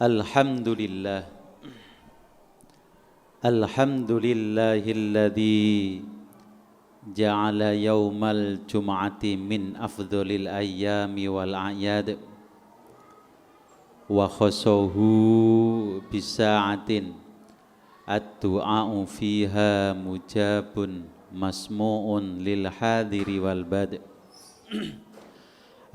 Alhamdulillah. Alhamdulillahilladzi ja'ala yaumal jum'ati min afdhalil ayyami wal a'yad wa khassahu bisa'atin ad-du'a'u fiha mujabun masmu'un lil hadiri wal bad.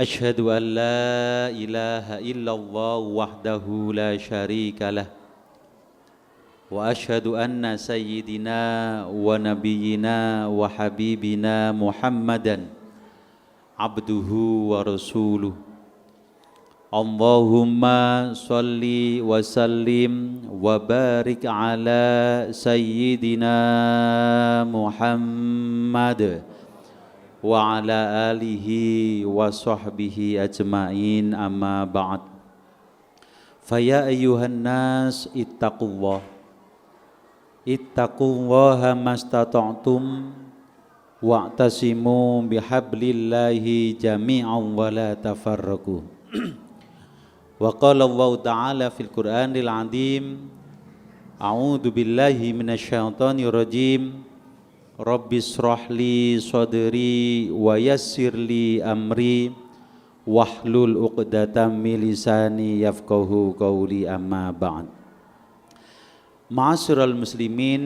Asyhadu an la ilaha illallah wahdahu la syarika lah wa asyhadu anna sayyidina wa nabiyyina wa habibina Muhammadan abduhu wa rasuluh. Allahumma salli wa sallim wa barik ala sayyidina Muhammad wa ala alihi wa sahbihi ajma'in, amma ba'd. Faya ayyuhan nas ittaqullaha mastata'tum wa'tasimu bihablillahi jami'an wa la tafarraqu. Wa qala Allah ta'ala fil Qur'anil 'azim, a'udzu billahi minasyaitonir rajim. Rabbis shrahli sadri wa yassirli amri wahlul 'uqdatam min lisani yafqahu qawli, amma ba'd. Ma'asyiral muslimin,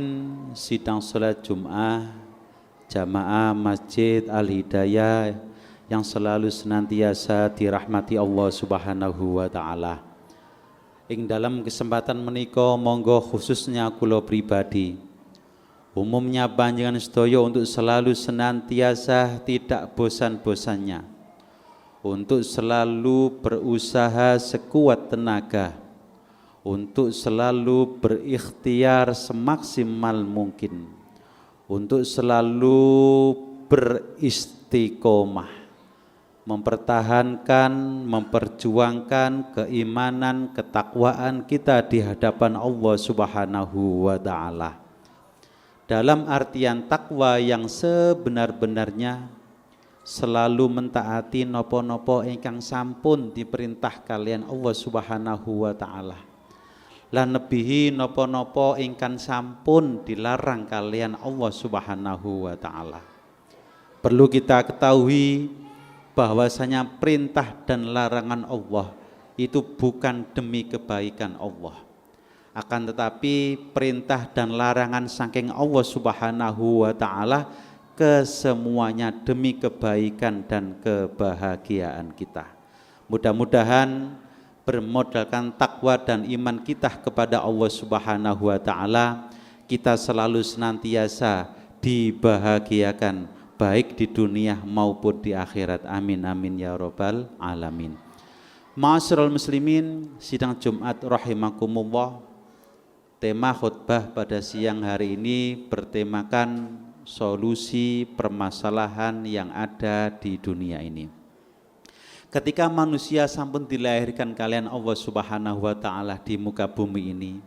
sidang salat Jumat jamaah Masjid Al-Hidayah yang selalu senantiasa dirahmati Allah Subhanahu wa taala. Ing dalam kesempatan menika monggo khususnya kula pribadi, umumnya panjenengan sedaya untuk selalu senantiasa tidak bosan-bosannya untuk selalu berusaha sekuat tenaga untuk selalu berikhtiar semaksimal mungkin untuk selalu beristiqomah mempertahankan, memperjuangkan keimanan, ketakwaan kita di hadapan Allah Subhanahu wa taala. Dalam artian takwa yang sebenar-benarnya, selalu mentaati nopo-nopo ingkang sampun diperintah kalian Allah Subhanahu wa taala. Lan nebihi nopo-nopo ingkang sampun dilarang kalian Allah Subhanahu wa taala. Perlu kita ketahui bahwasanya perintah dan larangan Allah itu bukan demi kebaikan Allah. Akan tetapi perintah dan larangan saking Allah Subhanahu wa taala kesemuanya demi kebaikan dan kebahagiaan kita. Mudah-mudahan bermodalkan takwa dan iman kita kepada Allah Subhanahu wa taala, kita selalu senantiasa dibahagiakan baik di dunia maupun di akhirat. Amin amin ya rabbal alamin. Ma'asyiral muslimin, sidang Jumat rahimakumullah. Tema khutbah pada siang hari ini bertemakan solusi permasalahan yang ada di dunia ini. Ketika manusia sampun dilahirkan kalian Allah Subhanahu wa taala di muka bumi ini,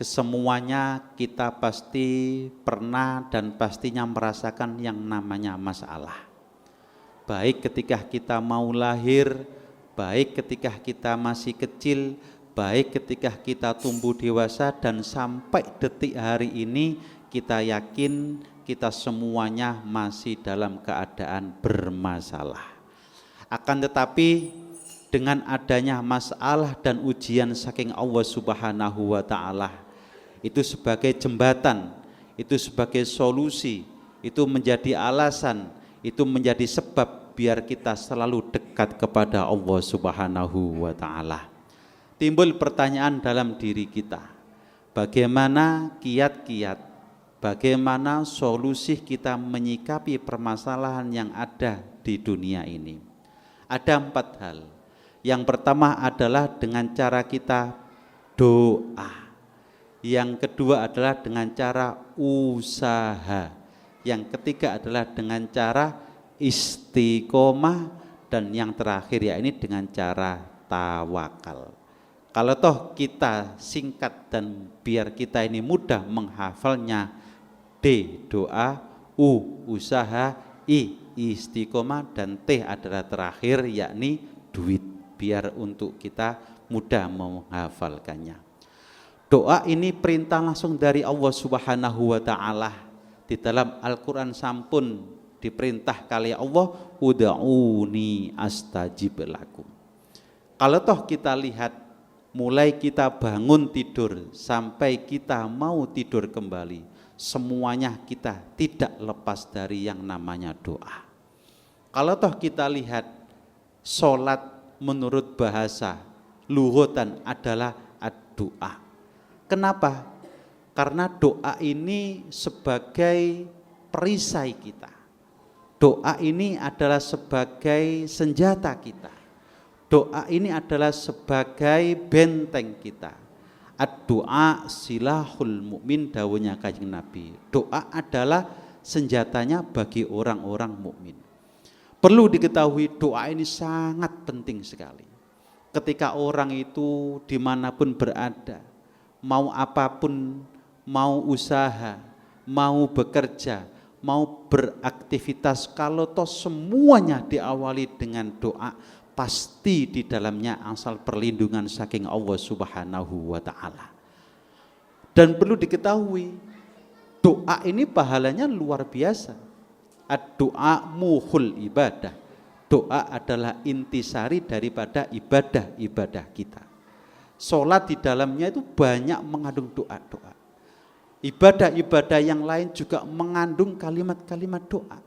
kesemuanya kita pasti pernah dan pastinya merasakan yang namanya masalah. Baik ketika kita mau lahir, baik ketika kita masih kecil, baik ketika kita tumbuh dewasa, dan sampai detik hari ini kita yakin kita semuanya masih dalam keadaan bermasalah. Akan tetapi dengan adanya masalah dan ujian saking Allah Subhanahu wa taala, itu sebagai jembatan, itu sebagai solusi, itu menjadi alasan, itu menjadi sebab biar kita selalu dekat kepada Allah Subhanahu wa taala. Timbul pertanyaan dalam diri kita, bagaimana kiat-kiat, bagaimana solusi kita menyikapi permasalahan yang ada di dunia ini. Ada 4 hal. Yang pertama adalah dengan cara kita doa. Yang kedua adalah dengan cara usaha. Yang ketiga adalah dengan cara istiqomah. Dan yang terakhir ya ini dengan cara tawakal. Kalau toh kita singkat dan biar kita ini mudah menghafalnya, D doa, U usaha, I istiqomah, dan T adalah terakhir yakni duit, biar untuk kita mudah menghafalkannya. Doa ini perintah langsung dari Allah Subhanahu wa taala. Di dalam Al-Qur'an sampun diperintah kali Allah, ud'uni astajib lakum. Kalau toh kita lihat mulai kita bangun tidur sampai kita mau tidur kembali, semuanya kita tidak lepas dari yang namanya doa. Kalau toh kita lihat sholat menurut bahasa lughatan adalah doa. Kenapa? Karena doa ini sebagai perisai kita. Doa ini adalah sebagai senjata kita. Doa ini adalah sebagai benteng kita. Ad-doa silahul mukmin, dawuhnya Kanjeng Nabi. Doa adalah senjatanya bagi orang-orang mukmin. Perlu diketahui doa ini sangat penting sekali. Ketika orang itu dimanapun berada, mau apapun, mau usaha, mau bekerja, mau beraktivitas, kalau toh semuanya diawali dengan doa, pasti di dalamnya asal perlindungan saking Allah Subhanahu wa taala. Dan perlu diketahui, doa ini pahalanya luar biasa. Ad-doa muhul ibadah. Doa adalah intisari daripada ibadah-ibadah kita. Sholat di dalamnya itu banyak mengandung doa-doa. Ibadah-ibadah yang lain juga mengandung kalimat-kalimat doa.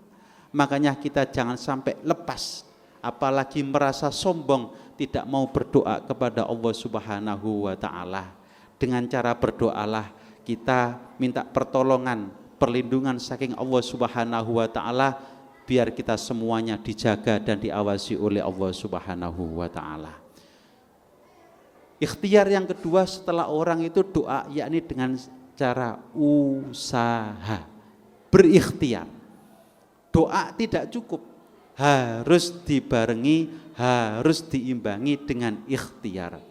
Makanya kita jangan sampai lepas, apalagi merasa sombong, tidak mau berdoa kepada Allah Subhanahu wa taala. Dengan cara berdoalah kita minta pertolongan, perlindungan saking Allah Subhanahu wa taala, biar kita semuanya dijaga dan diawasi oleh Allah Subhanahu wa taala. Ikhtiar yang kedua setelah orang itu doa, yakni dengan cara usaha, berikhtiar. Doa tidak cukup, harus dibarengi, harus diimbangi dengan ikhtiar.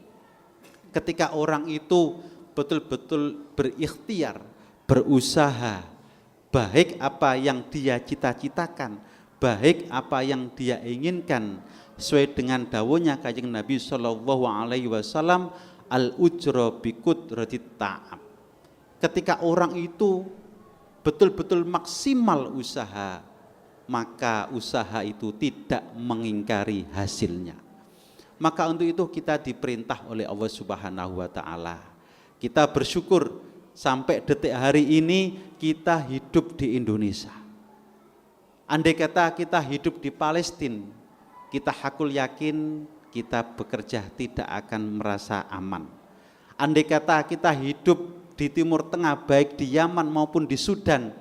Ketika orang itu betul-betul berikhtiar, berusaha, baik apa yang dia cita-citakan, baik apa yang dia inginkan, sesuai dengan dawuhnya Kanjeng Nabi sallallahu alaihi wasallam, al-ujra bi qudratit ta'ab. Ketika orang itu betul-betul maksimal usaha, maka usaha itu tidak mengingkari hasilnya. Maka untuk itu kita diperintah oleh Allah Subhanahu wa taala. Kita bersyukur sampai detik hari ini kita hidup di Indonesia. Andai kata kita hidup di Palestina, kita hakul yakin kita bekerja tidak akan merasa aman. Andai kata kita hidup di Timur Tengah, baik di Yaman maupun di Sudan,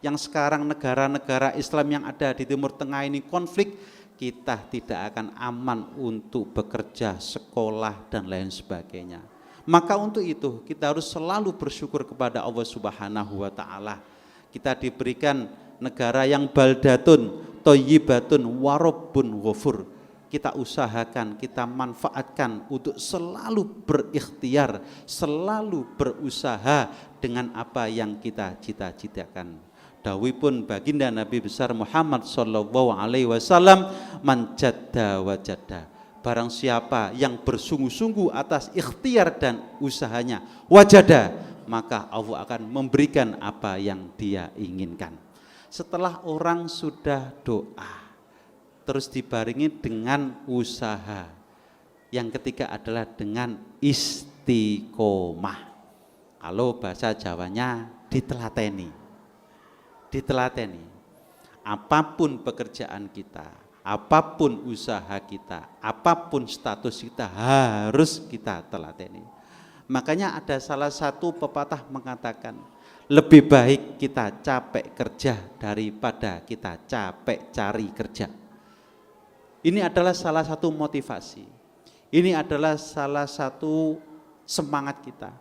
yang sekarang negara-negara Islam yang ada di Timur Tengah ini konflik, kita tidak akan aman untuk bekerja, sekolah, dan lain sebagainya. Maka untuk itu kita harus selalu bersyukur kepada Allah Subhanahu wa taala. Kita diberikan negara yang baldatun, thayyibatun, warabbun ghafur. Kita usahakan, kita manfaatkan untuk selalu berikhtiar, selalu berusaha dengan apa yang kita cita-citakan. Dawuhipun baginda Nabi besar Muhammad sallallahu alaihi wasallam, man jadda wajadda. Barang siapa yang bersungguh-sungguh atas ikhtiar dan usahanya, wajada, maka Allah akan memberikan apa yang dia inginkan. Setelah orang sudah doa, terus dibarengi dengan usaha. Yang ketiga adalah dengan istiqomah. Kalau bahasa Jawanya ditelateni. Ditelateni. Apapun pekerjaan kita, apapun usaha kita, apapun status kita, harus kita telateni. Makanya ada salah satu pepatah mengatakan, lebih baik kita capek kerja daripada kita capek cari kerja. Ini adalah salah satu motivasi. Ini adalah salah satu semangat kita.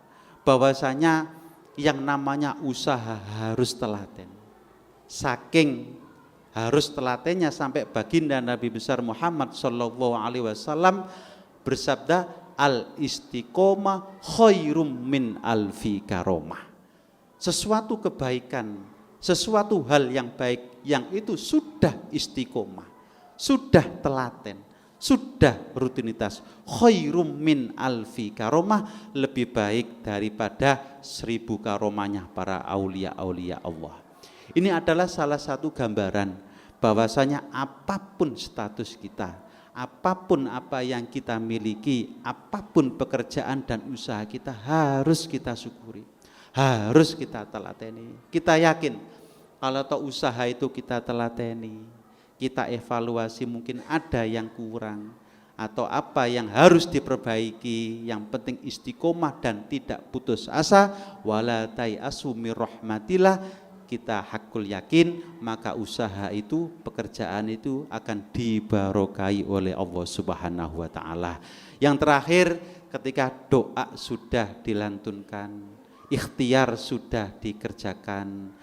Bahwasanya yang namanya usaha harus telaten. Saking harus telatennya sampai baginda Nabi besar Muhammad sallallahu alaihi wasallam bersabda, al istiqomah khairum min alfi karomah. Sesuatu kebaikan, sesuatu hal yang baik yang itu sudah istiqomah, sudah telaten, sudah rutinitas. Khairum min alfi karomah, lebih baik daripada 1000 karomahnya para aulia-aulia Allah. Ini adalah salah satu gambaran bahwasanya apapun status kita, apapun apa yang kita miliki, apapun pekerjaan dan usaha kita, harus kita syukuri, harus kita telateni. Kita yakin kalau toh usaha itu kita telateni, kita evaluasi mungkin ada yang kurang atau apa yang harus diperbaiki, yang penting istiqomah dan tidak putus asa. Wala tai'asu mir rahmatillah, kita hakul yakin maka usaha itu, pekerjaan itu akan dibarokai oleh Allah Subhanahu wa taala. Yang terakhir, ketika doa sudah dilantunkan, ikhtiar sudah dikerjakan,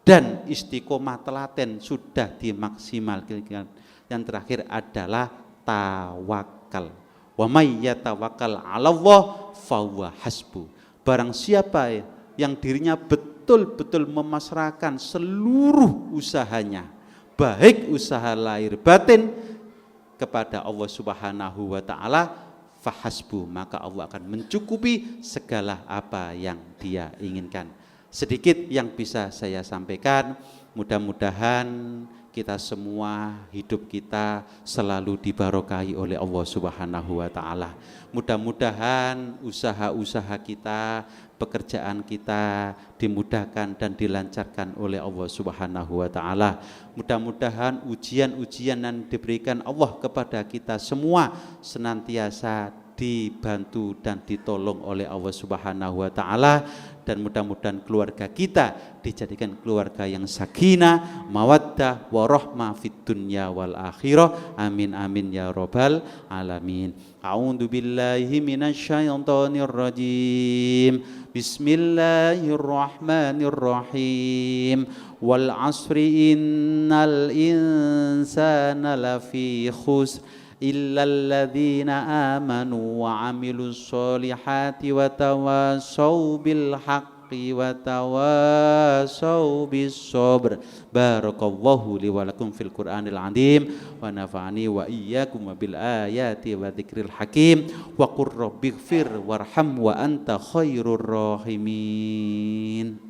dan istiqomah telaten sudah dimaksimalkan. Yang terakhir adalah tawakal. Wa may yatawakkal 'alallah fahuwa hasbu. Barang siapa yang dirinya betul-betul memasrahkan seluruh usahanya, baik usaha lahir batin, kepada Allah Subhanahu wa taala, fahasbu, maka Allah akan mencukupi segala apa yang Dia inginkan. Sedikit yang bisa saya sampaikan, mudah-mudahan kita semua, hidup kita selalu dibarokahi oleh Allah Subhanahu wa taala. Mudah-mudahan usaha-usaha kita, pekerjaan kita dimudahkan dan dilancarkan oleh Allah Subhanahu wa taala. Mudah-mudahan ujian-ujian yang diberikan Allah kepada kita semua senantiasa dibantu dan ditolong oleh Allah Subhanahu wa taala, dan mudah-mudahan keluarga kita dijadikan keluarga yang sakinah, mawaddah, warahmah fid dunya wal akhirah. Amin amin ya rabbal alamin. A'udzu billahi minasyaitonir rajim. Bismillahirrahmanirrahim. Wal 'asri innal insana lafi khusr illal ladzina amanu wa 'amilus solihati wa tawassaw bil haqqi wa tawassaw bis sabr. Barakallahu li wa lakum fil Qur'anil 'azim wa nafa'ani wa iyyakum bil ayati wa dzikril hakim wa qur rabbighfir warham wa anta khairur rahimin.